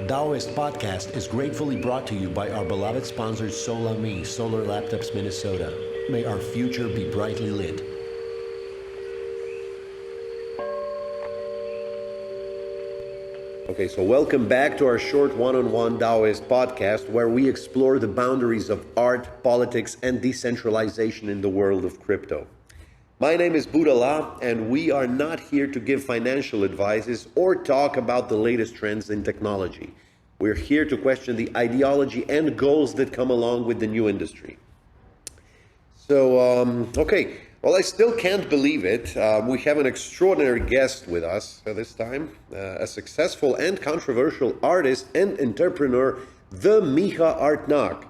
Daoist Podcast is gratefully brought to you by our beloved sponsors SolarMe, Solar Laptops Minnesota. May our future be brightly lit. Okay, so welcome back to our short one-on-one Daoist podcast, where we explore the boundaries of art, politics, and decentralization in the world of crypto. My name is Budala, and we are not here to give financial advices or talk about the latest trends in technology. We're here to question the ideology and goals that come along with the new industry. So, well, I still can't believe it. We have an extraordinary guest with us this time, a successful and controversial artist and entrepreneur, the Miha Artnak.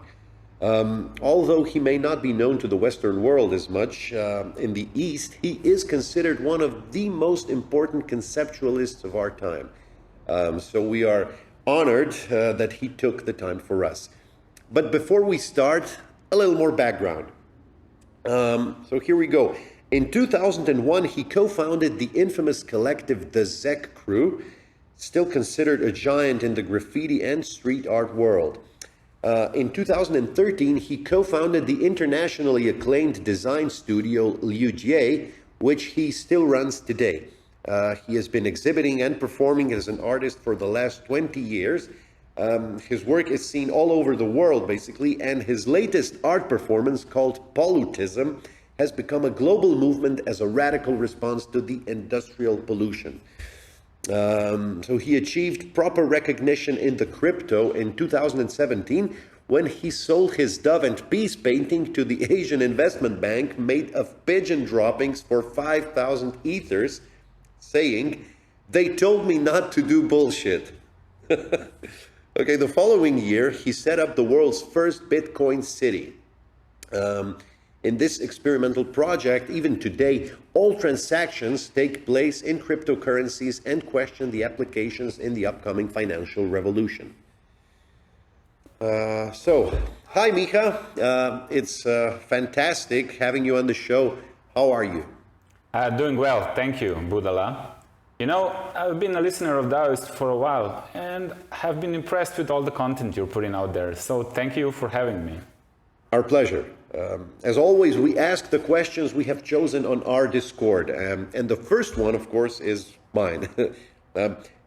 Although he may not be known to the Western world as much, in the East, he is considered one of the most important conceptualists of our time. So we are honored that he took the time for us. But before we start, a little more background. So here we go. In 2001, he co-founded the infamous collective The THX Crew, still considered a giant in the graffiti and street art world. In 2013, he co-founded the internationally acclaimed design studio Liu Jie, which he still runs today. He has been exhibiting and performing as an artist for the last 20 years. His work is seen all over the world, basically, and his latest art performance, called Pollutism, has become a global movement as a radical response to the industrial pollution. So he achieved proper recognition in the crypto in 2017 when he sold his Dove and Peace painting to the Asian Investment Bank made of pigeon droppings for 5,000 ethers, saying, "They told me not to do bullshit." Okay, the following year, he set up the world's first Bitcoin city. In this experimental project, even today, all transactions take place in cryptocurrencies and question the applications in the upcoming financial revolution. Hi Miha, it's fantastic having you on the show. How are you? Doing well, thank you, Budala. You know, I've been a listener of Daoist for a while and have been impressed with all the content you're putting out there. So thank you for having me. Our pleasure. As always, we ask the questions we have chosen on our Discord. And the first one, of course, is mine.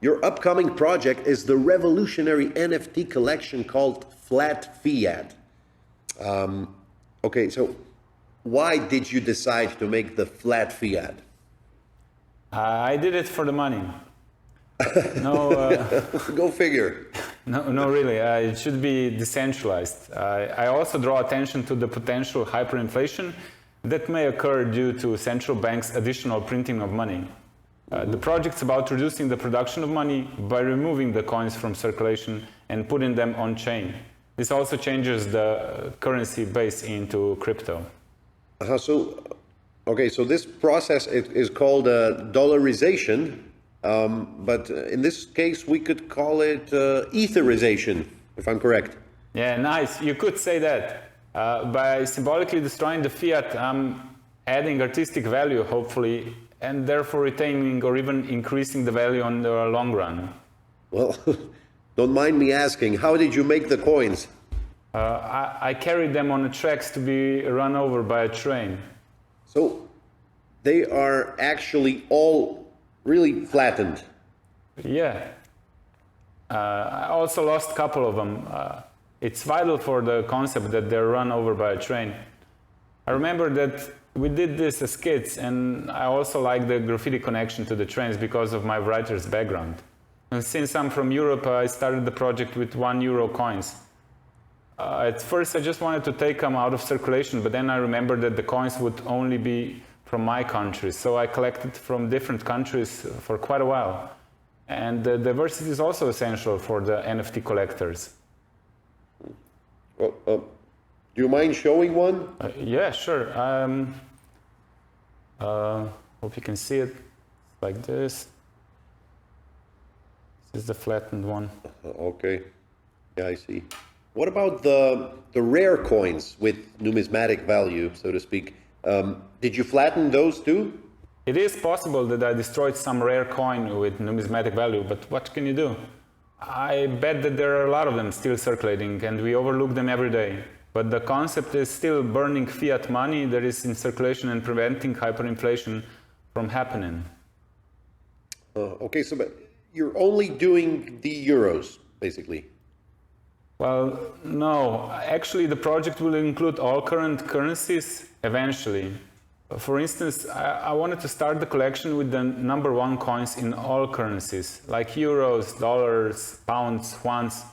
Your upcoming project is the revolutionary NFT collection called Flat Fiat. Okay, so why did you decide to make the Flat Fiat? I did it for the money. No, Go figure. No, really. It should be decentralized. I also draw attention to the potential hyperinflation that may occur due to central banks' additional printing of money. The project's about reducing the production of money by removing the coins from circulation and putting them on chain. This also changes the currency base into crypto. So this process is called dollarization. But in this case, we could call it etherization, if I'm correct. Yeah, nice. You could say that. By symbolically destroying the fiat, I'm adding artistic value, hopefully, and therefore retaining or even increasing the value on the long run. Well, don't mind me asking, how did you make the coins? I carried them on the tracks to be run over by a train. So they are actually all really flattened. Yeah. I also lost a couple of them. It's vital for the concept that they're run over by a train. I remember that we did this as kids, and I also like the graffiti connection to the trains because of my writer's background. And since I'm from Europe, I started the project with €1 coins. At first, I just wanted to take them out of circulation, but then I remembered that the coins would only be from my country, so I collected from different countries for quite a while. And the diversity is also essential for the NFT collectors. Well, do you mind showing one? Yeah, sure. Hope you can see it like this. This is the flattened one. Okay, yeah, I see. What about the rare coins with numismatic value, so to speak? Did you flatten those too? It is possible that I destroyed some rare coin with numismatic value, but what can you do? I bet that there are a lot of them still circulating, and we overlook them every day. But the concept is still burning fiat money that is in circulation and preventing hyperinflation from happening. Okay, so but you're only doing the euros, basically. Well, no. Actually, the project will include all current currencies eventually. For instance, I wanted to start the collection with the #1 coins in all currencies, like euros, dollars, pounds, yuans.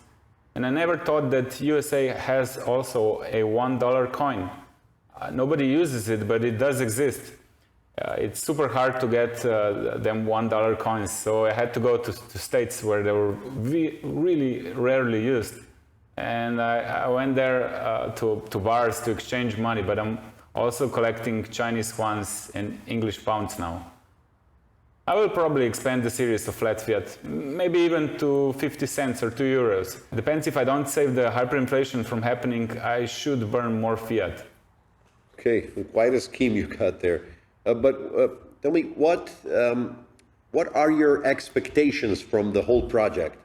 And I never thought that USA has also a $1 coin. Nobody uses it, but it does exist. It's super hard to get them $1 coins, so I had to go to states where they were really rarely used. And I went there to bars to exchange money, but I'm also collecting Chinese yuans and English pounds now. I will probably expand the series of flat fiat, maybe even to 50 cents or 2 euros. Depends if I don't save the hyperinflation from happening, I should burn more fiat. Okay, quite a scheme you got there. But tell me, what are your expectations from the whole project?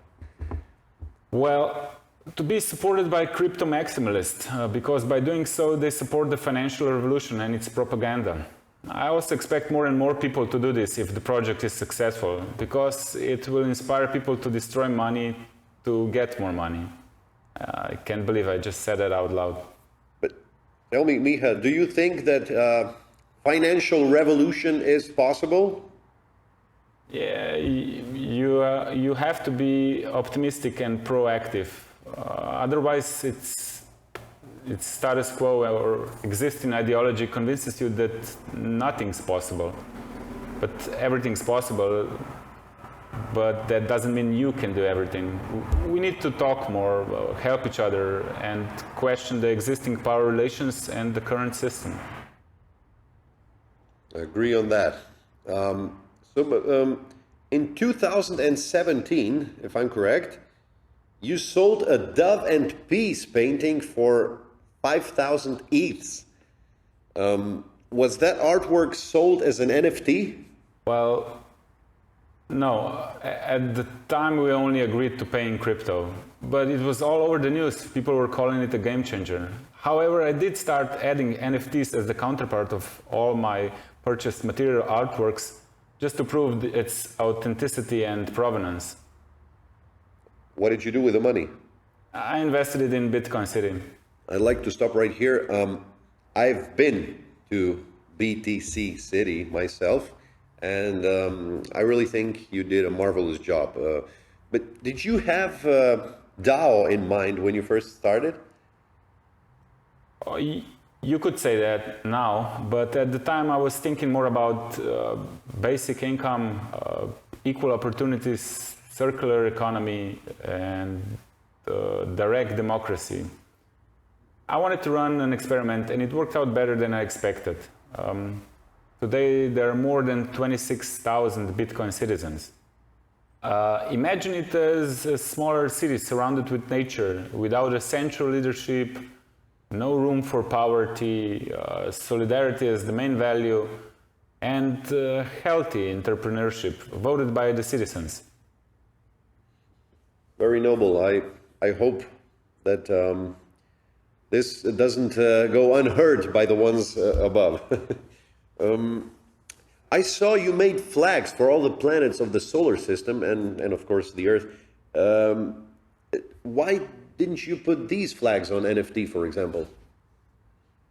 Well, to be supported by crypto maximalists, because by doing so they support the financial revolution and its propaganda. I also expect more and more people to do this if the project is successful, because it will inspire people to destroy money to get more money. I can't believe I just said that out loud. But tell me, Miha, do you think that financial revolution is possible? Yeah, you have to be optimistic and proactive. Otherwise, it's status quo or existing ideology convinces you that nothing's possible. But everything's possible, but that doesn't mean you can do everything. We need to talk more, help each other, and question the existing power relations and the current system. I agree on that. In 2017, if I'm correct, you sold a Dove and Peace painting for 5,000 ETHs. Was that artwork sold as an NFT? Well, no. At the time, we only agreed to pay in crypto, but it was all over the news. People were calling it a game changer. However, I did start adding NFTs as the counterpart of all my purchased material artworks, just to prove its authenticity and provenance. What did you do with the money? I invested it in Bitcoin City. I'd like to stop right here. I've been to BTC City myself, and I really think you did a marvelous job. But did you have DAO in mind when you first started? You could say that now, but at the time I was thinking more about basic income, equal opportunities, circular economy, and direct democracy. I wanted to run an experiment, and it worked out better than I expected. Today there are more than 26,000 Bitcoin citizens. Imagine it as a smaller city surrounded with nature, without a central leadership, no room for poverty, solidarity as the main value, and healthy entrepreneurship voted by the citizens. Very noble. I hope that this doesn't go unheard by the ones above. I saw you made flags for all the planets of the solar system and of course the Earth. Why didn't you put these flags on NFT, for example?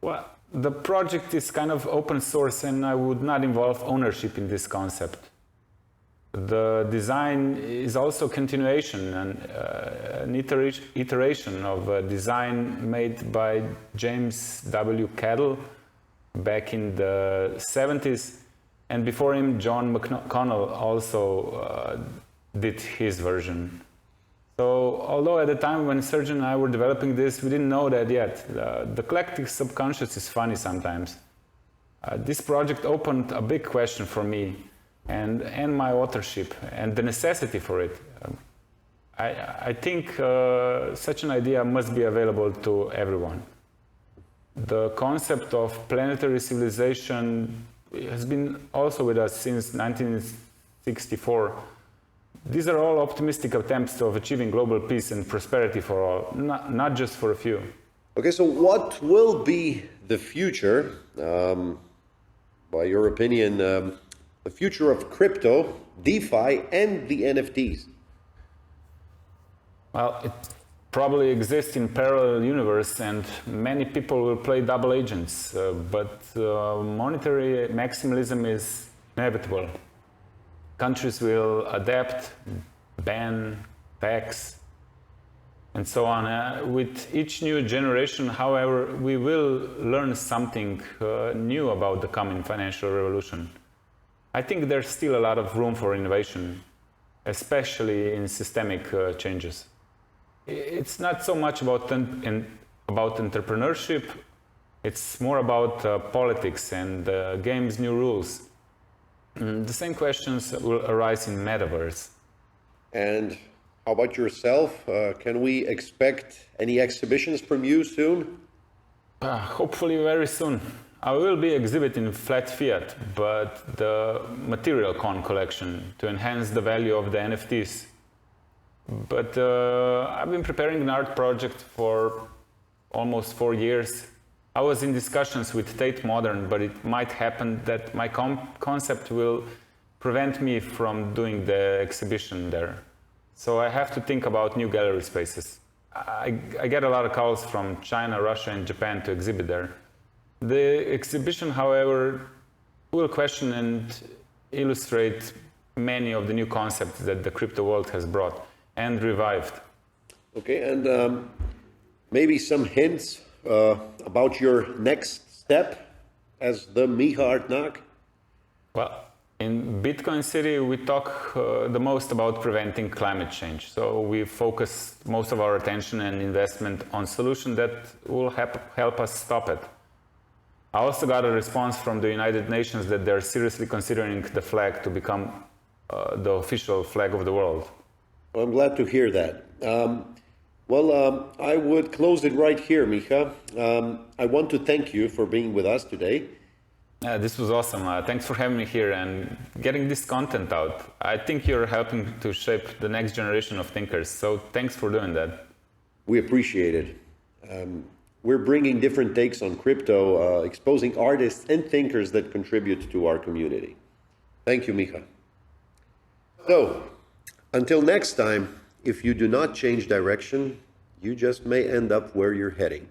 Well, the project is kind of open source and I would not involve ownership in this concept. The design is also continuation and an iteration of a design made by James W. Cadell back in the 70s, and before him John McConnell also did his version. So although at the time when Serge and I were developing this, we didn't know that yet. The collective subconscious is funny sometimes. This project opened a big question for me and my authorship and the necessity for it. I think such an idea must be available to everyone. The concept of planetary civilization has been also with us since 1964. These are all optimistic attempts of achieving global peace and prosperity for all, not just for a few. Okay, so what will be the future, by your opinion, the future of crypto, DeFi, and the NFTs? Well, it probably exists in parallel universe, and many people will play double agents, but monetary maximalism is inevitable. Countries will adapt, ban, tax, and so on. With each new generation, however, we will learn something new about the coming financial revolution. I think there's still a lot of room for innovation, especially in systemic changes. It's not so much about entrepreneurship, it's more about politics and game's new rules. The same questions will arise in metaverse. And how about yourself? Can we expect any exhibitions from you soon? Hopefully very soon. I will be exhibiting Flat Fiat, but the Material Con collection to enhance the value of the NFTs. But I've been preparing an art project for almost 4 years. I was in discussions with Tate Modern, but it might happen that my concept will prevent me from doing the exhibition there. So I have to think about new gallery spaces. I get a lot of calls from China, Russia, and Japan to exhibit there. The exhibition, however, will question and illustrate many of the new concepts that the crypto world has brought and revived. Okay, and maybe some hints about your next step as the Miha Artnak? Well, in Bitcoin City, we talk the most about preventing climate change. So we focus most of our attention and investment on solutions that will help us stop it. I also got a response from the United Nations that they're seriously considering the flag to become the official flag of the world. Well, I'm glad to hear that. I would close it right here, Miha. I want to thank you for being with us today. This was awesome. Thanks for having me here and getting this content out. I think you're helping to shape the next generation of thinkers, so thanks for doing that. We appreciate it. We're bringing different takes on crypto, exposing artists and thinkers that contribute to our community. Thank you, Miha. So, until next time, if you do not change direction, you just may end up where you're heading.